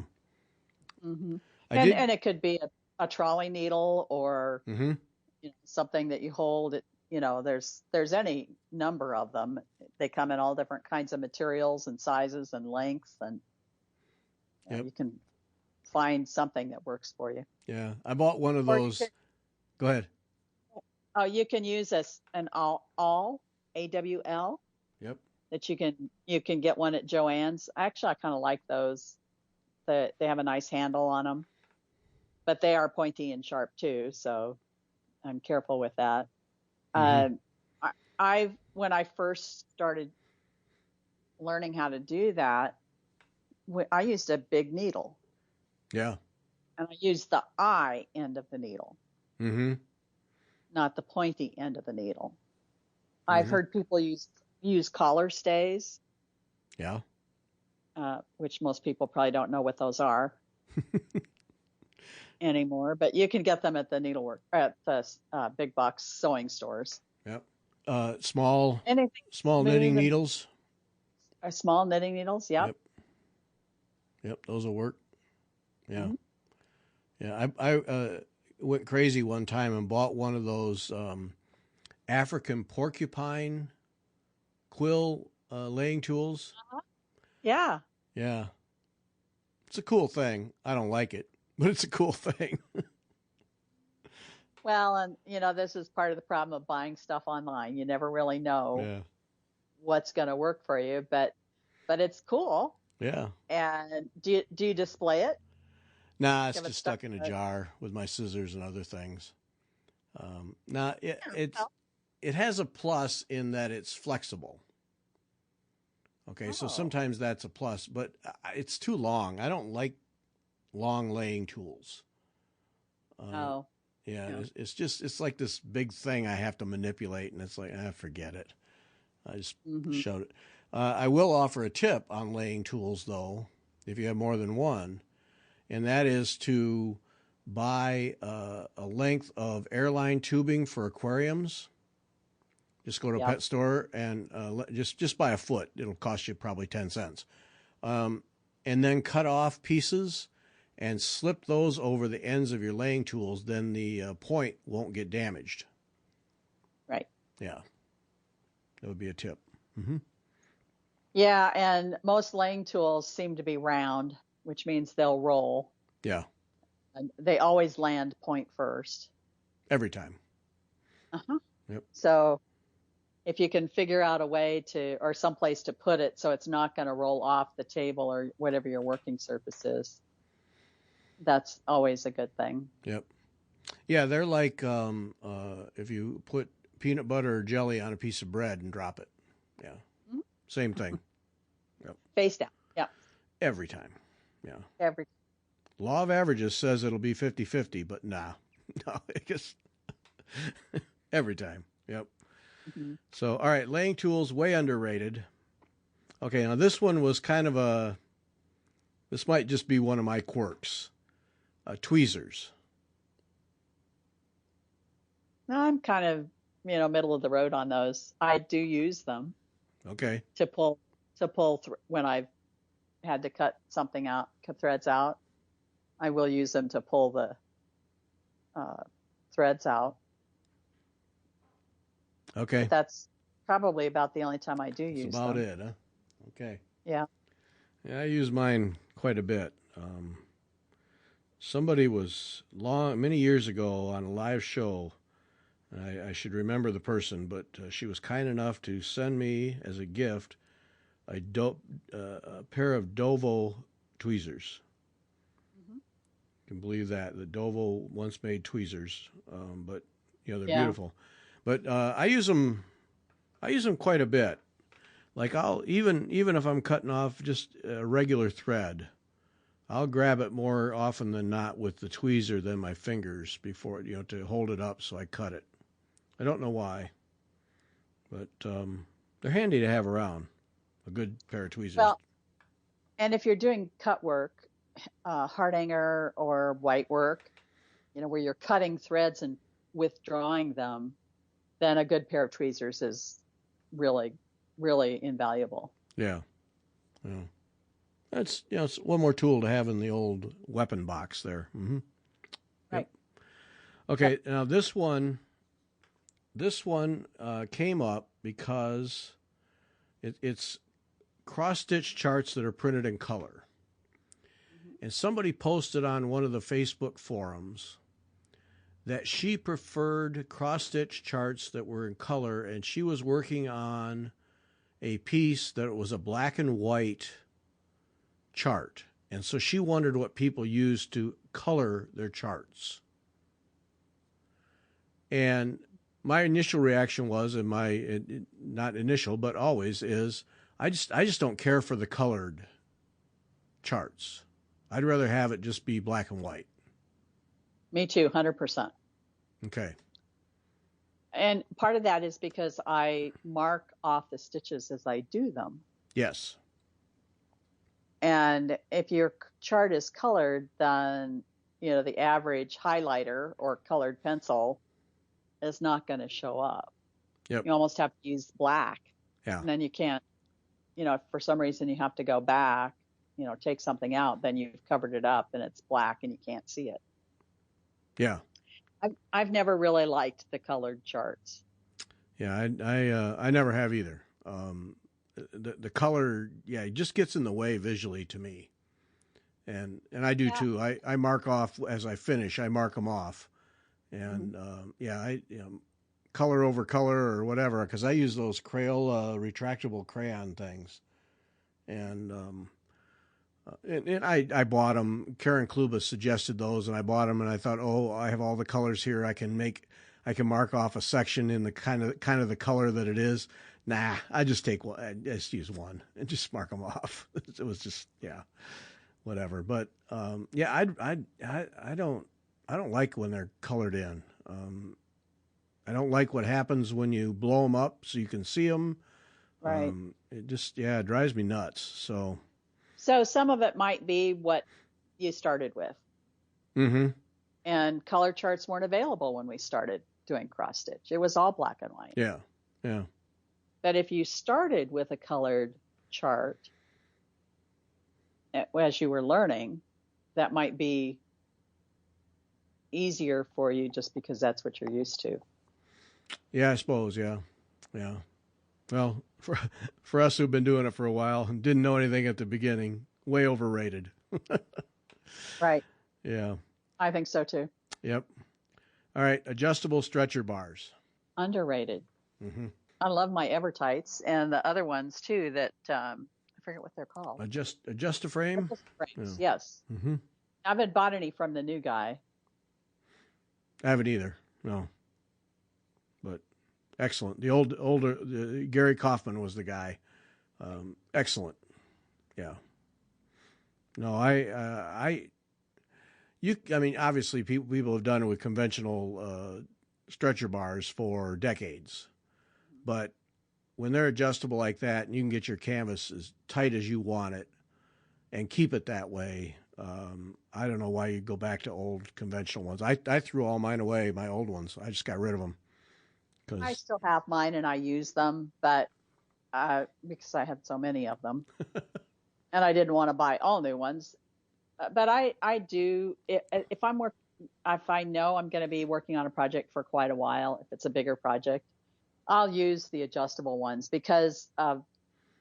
Mm-hmm. And and it could be a trolley needle or Mm-hmm. something that you hold. There's any number of them. They come in all different kinds of materials and sizes and lengths, and Yep. you can find something that works for you. Yeah, I bought one of those. Go ahead. Oh, you can use an awl, AWL. Yep. That you can get one at Joann's. Actually, I kind of like those. They have a nice handle on them, but they are pointy and sharp too. So I'm careful with that. Mm-hmm. When I first started learning how to do that, I used a big needle. Yeah. And I used the eye end of the needle, Mm-hmm. not the pointy end of the needle. Mm-hmm. I've heard people use collar stays. Yeah. Which most people probably don't know what those are anymore, but you can get them at the Needlework at the big box sewing stores. Yep. Small knitting needles. Small knitting needles. Yep. Yep. Those will work. Yeah. Mm-hmm. Yeah. I went crazy one time and bought one of those African porcupine quill laying tools. Uh-huh. Yeah. Yeah. It's a cool thing. I don't like it, but it's a cool thing. Well, and this is part of the problem of buying stuff online. You never really know what's going to work for you, but it's cool. Yeah. And do you display it? Nah, it's just stuck in a jar with my scissors and other things. It has a plus in that it's flexible. Okay, so sometimes that's a plus, but it's too long. I don't like long laying tools. Yeah, it's like this big thing I have to manipulate, and it's like, forget it. I just showed it. I will offer a tip on laying tools, though, if you have more than one, and that is to buy a length of airline tubing for aquariums. Just go to a pet store and just buy a foot. It'll cost you probably 10 cents. And then cut off pieces and slip those over the ends of your laying tools. Then the point won't get damaged. Right. Yeah. That would be a tip. Mm-hmm. Yeah, and most laying tools seem to be round, which means they'll roll. Yeah. And they always land point first. Every time. Uh-huh. Yep. So if you can figure out a way or someplace to put it so it's not going to roll off the table or whatever your working surface is, that's always a good thing. Yep. Yeah, they're like if you put peanut butter or jelly on a piece of bread and drop it. Yeah. Mm-hmm. Same thing. Yep. Face down. Yep. Every time. Yeah. Every time. Law of averages says it'll be 50-50, but no, I guess every time. Yep. Mm-hmm. So, all right, laying tools, way underrated. Okay, now this one was kind of This might just be one of my quirks. Tweezers. I'm kind of, middle of the road on those. I do use them Okay. to pull when I've had to cut something out, cut threads out. I will use them to pull the threads out. Okay. But that's probably about the only time I do That's use about them. it, huh? Okay. Yeah. Yeah, I use mine quite a bit. Somebody was many years ago on a live show. I should remember the person, but she was kind enough to send me as a gift a pair of Dovo tweezers. Mm-hmm. You can believe that the Dovo once made tweezers, but they're Yeah. beautiful. But I use them quite a bit. Like I'll even if I'm cutting off just a regular thread, I'll grab it more often than not with the tweezer than my fingers before to hold it up so I cut it. I don't know why, but they're handy to have around. A good pair of tweezers. Well, and if you're doing cut work, hardanger or white work, where you're cutting threads and withdrawing them, then a good pair of tweezers is really, really invaluable. Yeah. That's it's one more tool to have in the old weapon box there. Mm-hmm. Right. Yep. Okay. Yep. Now this one came up because it's cross-stitch charts that are printed in color. Mm-hmm. And somebody posted on one of the Facebook forums that she preferred cross-stitch charts that were in color, and she was working on a piece that was a black and white chart. And so she wondered what people used to color their charts. And my initial reaction was, not initial, but always is, I just don't care for the colored charts. I'd rather have it just be black and white. Me too, 100%. Okay. And part of that is because I mark off the stitches as I do them. Yes. And if your chart is colored, then, the average highlighter or colored pencil is not going to show up. Yep. You almost have to use black. Yeah. And then you can't, if for some reason you have to go back, take something out, then you've covered it up and it's black and you can't see it. Yeah. I've never really liked the colored charts. Yeah, I never have either. The color, it just gets in the way visually to me, and I do too. I mark off as I finish. I mark them off, and color over color or whatever, because I use those Crayola retractable crayon things, and I bought them. Karen Kluba suggested those, and I bought them, and I thought, I have all the colors here. I can mark off a section in the kind of the color that it is. Nah, I just take one. I just use one and just mark them off. It was just whatever. But I don't like when they're colored in. I don't like what happens when you blow them up so you can see them. Right. It just it drives me nuts. So some of it might be what you started with. Mm-hmm. And color charts weren't available when we started doing cross stitch. It was all black and white. Yeah. Yeah. But if you started with a colored chart as you were learning, that might be easier for you just because that's what you're used to. Yeah, I suppose. Yeah. Yeah. Well, for us who've been doing it for a while and didn't know anything at the beginning, way overrated. Right. Yeah. I think so too. Yep. All right. Adjustable stretcher bars. Underrated. Mm-hmm. I love my Evertights and the other ones too that I forget what they're called. Adjust-A-Frame? Frames, yeah. Yes. Mm-hmm. I haven't bought any from the new guy. I haven't either. No. But excellent. The older Gary Kaufman was the guy. Excellent. Yeah. No, I mean, obviously people have done it with conventional stretcher bars for decades, but when they're adjustable like that and you can get your canvas as tight as you want it, and keep it that way. I don't know why you go back to old conventional ones. I threw all mine away, my old ones. I just got rid of them. I still have mine and I use them, but because I had so many of them, and I didn't want to buy all new ones. But I do if I know I'm going to be working on a project for quite a while, if it's a bigger project, I'll use the adjustable ones because of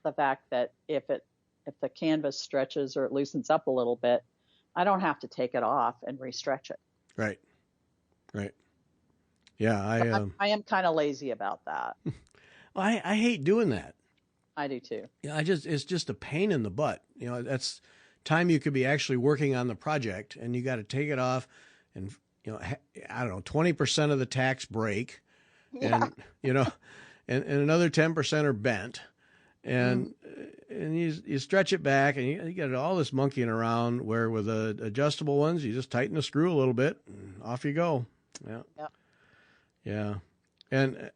the fact that if the canvas stretches or it loosens up a little bit, I don't have to take it off and restretch it. Right. Yeah, I am kind of lazy about that. I hate doing that. I do too. Yeah, it's just a pain in the butt. That's time you could be actually working on the project, and you got to take it off, and I don't know, 20% of the tacks break, and and another 10% are bent, and you stretch it back, and you get all this monkeying around. Where with the adjustable ones, you just tighten the screw a little bit, and off you go. Yeah, and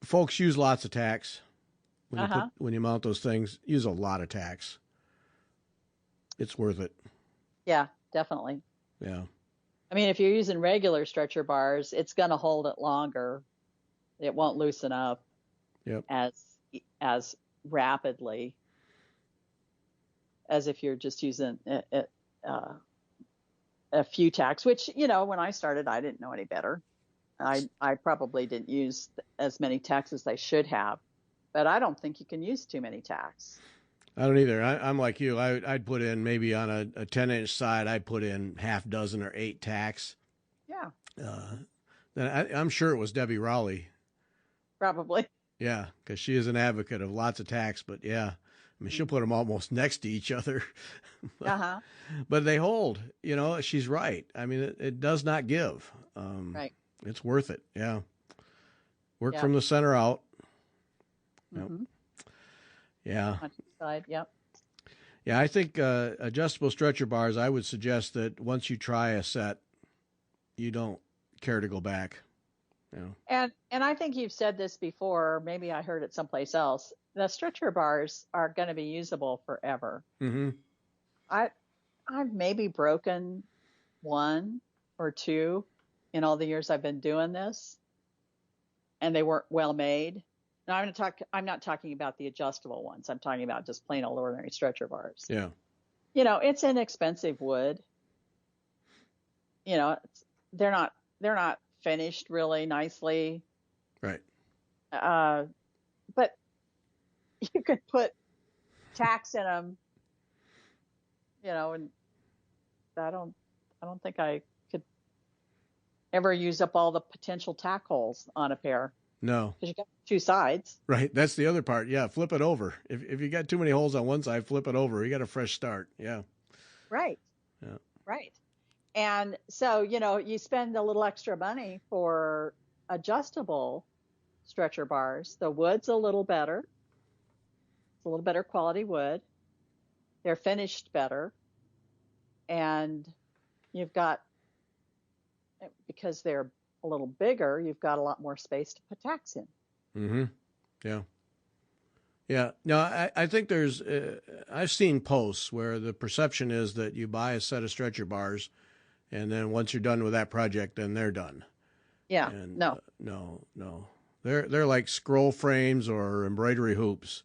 folks use lots of tacks. When you mount those things, use a lot of tacks. It's worth it. Yeah, definitely. Yeah. I mean, if you're using regular stretcher bars, it's going to hold it longer. It won't loosen up as rapidly as if you're just using a few tacks, which, when I started, I didn't know any better. I probably didn't use as many tacks as I should have. But I don't think you can use too many tacks. I don't either. I'm like you. I'd put in maybe on a 10-inch side, I'd put in half dozen or 8 tacks. Yeah. I'm sure it was Debbie Rowley. Probably. Yeah, because she is an advocate of lots of tacks. But yeah, I mean, she'll put them almost next to each other. But they hold. She's right. I mean, it does not give. Right. It's worth it. Yeah. Work from the center out. Yep. Yeah. Side, yep. Yeah, I think adjustable stretcher bars, I would suggest that once you try a set, you don't care to go back. And I think you've said this before, maybe I heard it someplace else. The stretcher bars are going to be usable forever. Mm-hmm. I've maybe broken 1 or 2 in all the years I've been doing this, and they weren't well made. Now, I'm not talking about the adjustable ones. I'm talking about just plain old ordinary stretcher bars. Yeah. It's inexpensive wood. They're not finished really nicely. Right. But you could put tacks in them. And I don't think I could ever use up all the potential tack holes on a pair. No. Because you got 2 sides. Right. That's the other part. Yeah. Flip it over. If you got too many holes on one side, flip it over. You got a fresh start. Yeah. Right. Yeah. Right. And so, you spend a little extra money for adjustable stretcher bars. The wood's a little better. It's a little better quality wood. They're finished better. And you've got, because they're a little bigger, you've got a lot more space to put tacks in. Mm-hmm. Yeah. Yeah. No, I think there's, I've seen posts where the perception is that you buy a set of stretcher bars and then once you're done with that project, then they're done. Yeah. And, no. No. They're like scroll frames or embroidery hoops.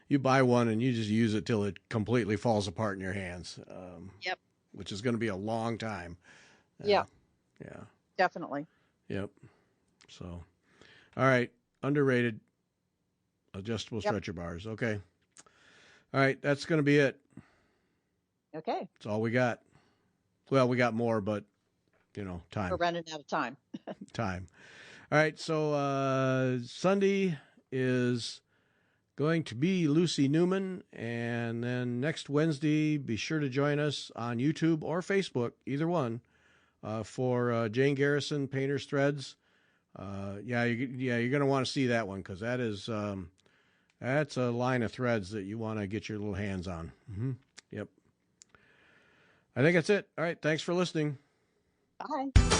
You buy one and you just use it till it completely falls apart in your hands. Yep. Which is going to be a long time. Yeah. Yeah. Definitely. Yep. So, all right. Underrated adjustable stretcher bars. Okay. All right. That's going to be it. Okay. That's all we got. Well, we got more, but time. We're running out of time. Time. All right. So, Sunday is going to be Lucy Newman. And then next Wednesday, be sure to join us on YouTube or Facebook, either one, for Jane Garrison, Painter's Threads. You're going to want to see that one because that's a line of threads that you want to get your little hands on. Mm-hmm. Yep. I think that's it. All right. Thanks for listening. Bye.